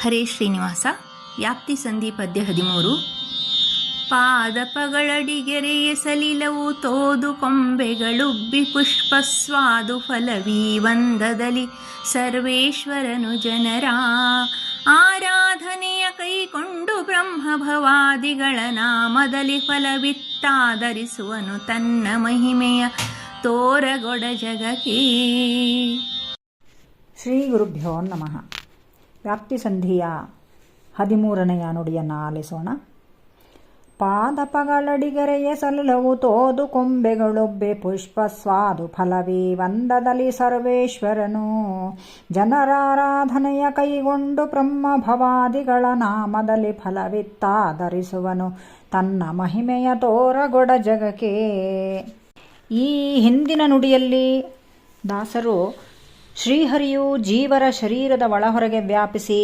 ಹರೇ ಶ್ರೀನಿವಾಸ. ವ್ಯಾಪ್ತಿ ಸಂಧಿ ಪದ್ಯ 13. ಪಾದಪಗಳಡಿಗೆರೆಯ ಸಲಿಲವು ತೋದು ಕೊಂಬೆಗಳುಬ್ಬಿ ಪುಷ್ಪಸ್ವಾದು ಫಲವೀ ವಂದದಲ್ಲಿ ಸರ್ವೇಶ್ವರನು ಜನರ ಆರಾಧನೆಯ ಕೈಕೊಂಡು ಬ್ರಹ್ಮಭವಾದಿಗಳ ನಾಮದಲ್ಲಿ ಫಲವಿತ್ತಾದರಿಸುವನು ತನ್ನ ಮಹಿಮೆಯ ತೋರಗೊಡ ಜಗಕ್ಕೆ. ಶ್ರೀ ಗುರುಭ್ಯೋ ನಮಃ. ವ್ಯಾಪ್ತಿ ಸಂಧಿಯ 13ನೆಯ ನುಡಿಯನ್ನು ಆಲಿಸೋಣ. ಪಾದಪಗಳಡಿಗೆರೆಯ ಸಲಿಲವು ತೋದು ಕೊಂಬೆಗಳೊಬ್ಬೆ ಪುಷ್ಪ ಸ್ವಾದು ಫಲವೇ ವಂದದಲ್ಲಿ ಸರ್ವೇಶ್ವರನು ಜನರಾರಾಧನೆಯ ಕೈಗೊಂಡು ಬ್ರಹ್ಮಭವಾದಿಗಳ ನಾಮದಲ್ಲಿ ಫಲವಿತ್ತಾದರಿಸುವನು ತನ್ನ ಮಹಿಮೆಯ ತೋರಗೊಡ ಜಗಕ್ಕೆ. ಈ ಹಿಂದಿನ ನುಡಿಯಲ್ಲಿ ದಾಸರು ಶ್ರೀಹರಿಯು ಜೀವರ ಶರೀರದ ಒಳಹೊರಗೆ ವ್ಯಾಪಿಸಿ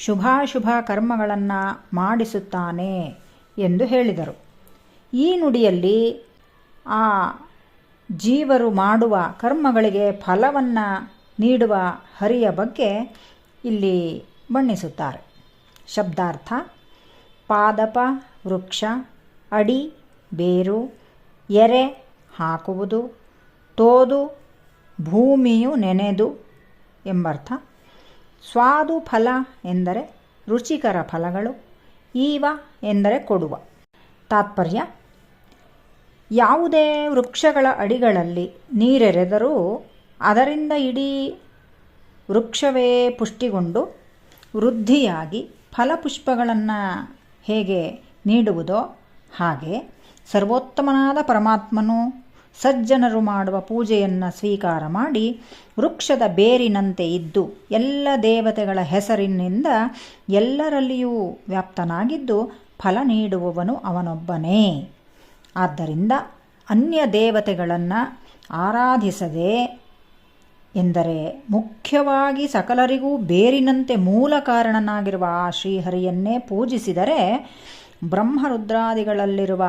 ಶುಭಾಶುಭ ಕರ್ಮಗಳನ್ನು ಮಾಡಿಸುತ್ತಾನೆ ಎಂದು ಹೇಳಿದರು. ಈ ನುಡಿಯಲ್ಲಿ ಆ ಜೀವರು ಮಾಡುವ ಕರ್ಮಗಳಿಗೆ ಫಲವನ್ನು ನೀಡುವ ಹರಿಯ ಬಗ್ಗೆ ಇಲ್ಲಿ ಬಣ್ಣಿಸುತ್ತಾರೆ. ಶಬ್ದಾರ್ಥ: ಪಾದಪ ವೃಕ್ಷ, ಅಡಿ ಬೇರು, ಎರೆ ಹಾಕುವುದು, ತೋದು ಭೂಮಿಯು ನೆನೆದು ಎಂಬರ್ಥ. ಸ್ವಾದು ಫಲ ಎಂದರೆ ರುಚಿಕರ ಫಲಗಳು, ಈವ ಎಂದರೆ ಕೊಡುವ. ತಾತ್ಪರ್ಯ: ಯಾವುದೇ ವೃಕ್ಷಗಳ ಅಡಿಗಳಲ್ಲಿ ನೀರೆರೆದರೂ ಅದರಿಂದ ಇಡೀ ವೃಕ್ಷವೇ ಪುಷ್ಟಿಗೊಂಡು ವೃದ್ಧಿಯಾಗಿ ಫಲಪುಷ್ಪಗಳನ್ನು ಹೇಗೆ ನೀಡುವುದೋ ಹಾಗೆ ಸರ್ವೋತ್ತಮನಾದ ಪರಮಾತ್ಮನು ಸಜ್ಜನರು ಮಾಡುವ ಪೂಜೆಯನ್ನು ಸ್ವೀಕಾರ ಮಾಡಿ ವೃಕ್ಷದ ಬೇರಿನಂತೆ ಇದ್ದು ಎಲ್ಲ ದೇವತೆಗಳ ಹೆಸರಿನಿಂದ ಎಲ್ಲರಲ್ಲಿಯೂ ವ್ಯಾಪ್ತನಾಗಿದ್ದು ಫಲ ನೀಡುವವನು ಅವನೊಬ್ಬನೇ. ಆದ್ದರಿಂದ ಅನ್ಯ ದೇವತೆಗಳನ್ನು ಆರಾಧಿಸದೆ ಎಂದರೆ ಮುಖ್ಯವಾಗಿ ಸಕಲರಿಗೂ ಬೇರಿನಂತೆ ಮೂಲ ಕಾರಣನಾಗಿರುವ ಆ ಶ್ರೀಹರಿಯನ್ನೇ ಪೂಜಿಸಿದರೆ ಬ್ರಹ್ಮರುದ್ರಾದಿಗಳಲ್ಲಿರುವ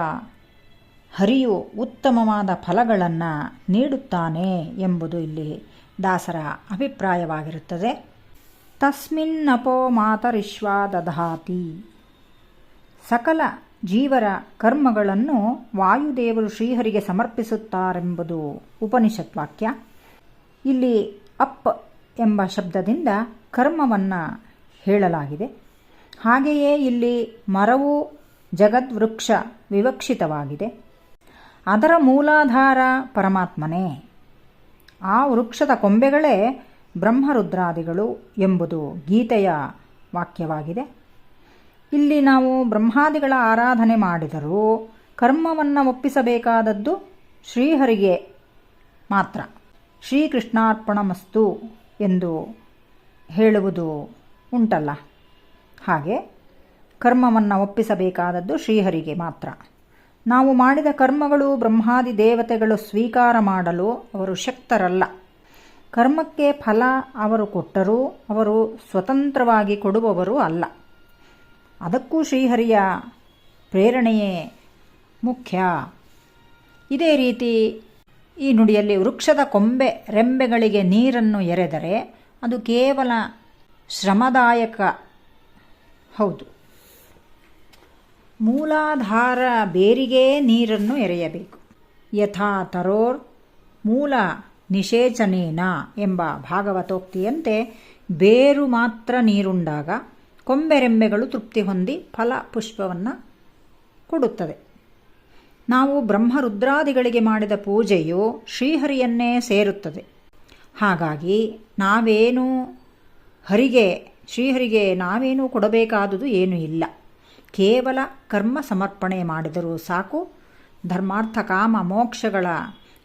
ಹರಿಯು ಉತ್ತಮವಾದ ಫಲಗಳನ್ನು ನೀಡುತ್ತಾನೆ ಎಂಬುದು ಇಲ್ಲಿ ದಾಸರ ಅಭಿಪ್ರಾಯವಾಗಿರುತ್ತದೆ. ತಸ್ಮಿನ್ನಪೋ ಮಾತರಿಶ್ವ ದಧಾತಿ. ಸಕಲ ಜೀವರ ಕರ್ಮಗಳನ್ನು ವಾಯುದೇವರು ಶ್ರೀಹರಿಗೆ ಸಮರ್ಪಿಸುತ್ತಾರೆಂಬುದು ಉಪನಿಷತ್ ವಾಕ್ಯ. ಇಲ್ಲಿ ಅಪ್ ಎಂಬ ಶಬ್ದದಿಂದ ಕರ್ಮವನ್ನು ಹೇಳಲಾಗಿದೆ. ಹಾಗೆಯೇ ಇಲ್ಲಿ ಮರವು ಜಗದ್ವೃಕ್ಷ ವಿವಕ್ಷಿತವಾಗಿದೆ. ಅದರ ಮೂಲಾಧಾರ ಪರಮಾತ್ಮನೇ. ಆ ವೃಕ್ಷದ ಕೊಂಬೆಗಳೇ ಬ್ರಹ್ಮರುದ್ರಾದಿಗಳು ಎಂಬುದು ಗೀತೆಯ ವಾಕ್ಯವಾಗಿದೆ. ಇಲ್ಲಿ ನಾವು ಬ್ರಹ್ಮಾದಿಗಳ ಆರಾಧನೆ ಮಾಡಿದರೂ ಕರ್ಮವನ್ನು ಒಪ್ಪಿಸಬೇಕಾದದ್ದು ಶ್ರೀಹರಿಗೆ ಮಾತ್ರ. ಶ್ರೀಕೃಷ್ಣಾರ್ಪಣಮಸ್ತು ಎಂದು ಹೇಳುವುದು ಉಂಟಲ್ಲ, ಹಾಗೆ ಕರ್ಮವನ್ನು ಒಪ್ಪಿಸಬೇಕಾದದ್ದು ಶ್ರೀಹರಿಗೆ ಮಾತ್ರ. ನಾವು ಮಾಡಿದ ಕರ್ಮಗಳು ಬ್ರಹ್ಮಾದಿ ದೇವತೆಗಳು ಸ್ವೀಕಾರ ಮಾಡಲು ಅವರು ಶಕ್ತರಲ್ಲ. ಕರ್ಮಕ್ಕೆ ಫಲ ಅವರು ಕೊಟ್ಟರೂ ಅವರು ಸ್ವತಂತ್ರವಾಗಿ ಕೊಡುವವರು ಅಲ್ಲ. ಅದಕ್ಕೂ ಶ್ರೀಹರಿಯ ಪ್ರೇರಣೆಯೇ ಮುಖ್ಯ. ಇದೇ ರೀತಿ ಈ ನುಡಿಯಲ್ಲಿ ವೃಕ್ಷದ ಕೊಂಬೆ ರೆಂಬೆಗಳಿಗೆ ನೀರನ್ನು ಎರೆದರೆ ಅದು ಕೇವಲ ಶ್ರಮದಾಯಕ. ಹೌದು, ಮೂಲಾಧಾರ ಬೇರಿಗೆ ನೀರನ್ನು ಎರೆಯಬೇಕು. ಯಥಾ ತರೋರ್ ಮೂಲ ನಿಷೇಚನೇನ ಎಂಬ ಭಾಗವತೋಕ್ತಿಯಂತೆ ಬೇರು ಮಾತ್ರ ನೀರುಂಡಾಗ ಕೊಂಬೆರೆಂಬೆಗಳು ತೃಪ್ತಿ ಹೊಂದಿ ಫಲ ಪುಷ್ಪವನ್ನು ಕೊಡುತ್ತದೆ. ನಾವು ಬ್ರಹ್ಮರುದ್ರಾದಿಗಳಿಗೆ ಮಾಡಿದ ಪೂಜೆಯು ಶ್ರೀಹರಿಯನ್ನೇ ಸೇರುತ್ತದೆ. ಹಾಗಾಗಿ ಶ್ರೀಹರಿಗೆ ನಾವೇನೂ ಕೊಡಬೇಕಾದುದು ಏನೂ ಇಲ್ಲ. ಕೇವಲ ಕರ್ಮ ಸಮರ್ಪಣೆ ಮಾಡಿದರೂ ಸಾಕು. ಧರ್ಮಾರ್ಥ ಕಾಮ ಮೋಕ್ಷಗಳ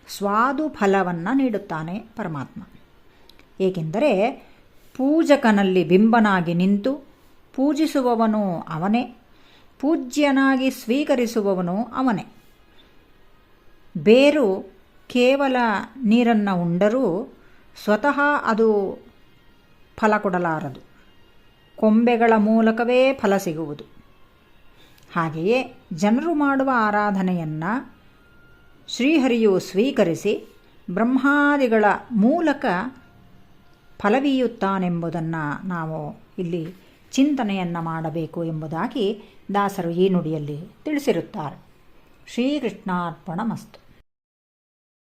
ಸ್ವಾದು ಫಲವನ್ನು ನೀಡುತ್ತಾನೆ ಪರಮಾತ್ಮ. ಏಕೆಂದರೆ ಪೂಜಕನಲ್ಲಿ ಬಿಂಬನಾಗಿ ನಿಂತು ಪೂಜಿಸುವವನು ಅವನೇ, ಪೂಜ್ಯನಾಗಿ ಸ್ವೀಕರಿಸುವವನು ಅವನೇ. ಬೇರು ಕೇವಲ ನೀರನ್ನು ಉಂಡರೂ ಸ್ವತಃ ಅದು ಫಲ ಕೊಡಲಾರದು. ಕೊಂಬೆಗಳ ಮೂಲಕವೇ ಫಲ ಸಿಗುವುದು. ಹಾಗೆಯೇ ಜನರು ಮಾಡುವ ಆರಾಧನೆಯನ್ನು ಶ್ರೀಹರಿಯು ಸ್ವೀಕರಿಸಿ ಬ್ರಹ್ಮಾದಿಗಳ ಮೂಲಕ ಫಲವೀಯುತ್ತಾನೆಂಬುದನ್ನು ನಾವು ಇಲ್ಲಿ ಚಿಂತನೆಯನ್ನು ಮಾಡಬೇಕು ಎಂಬುದಾಗಿ ದಾಸರು ಈ ನುಡಿಯಲ್ಲಿ ತಿಳಿಸಿರುತ್ತಾರೆ. ಶ್ರೀಕೃಷ್ಣಾರ್ಪಣಮಸ್ತು.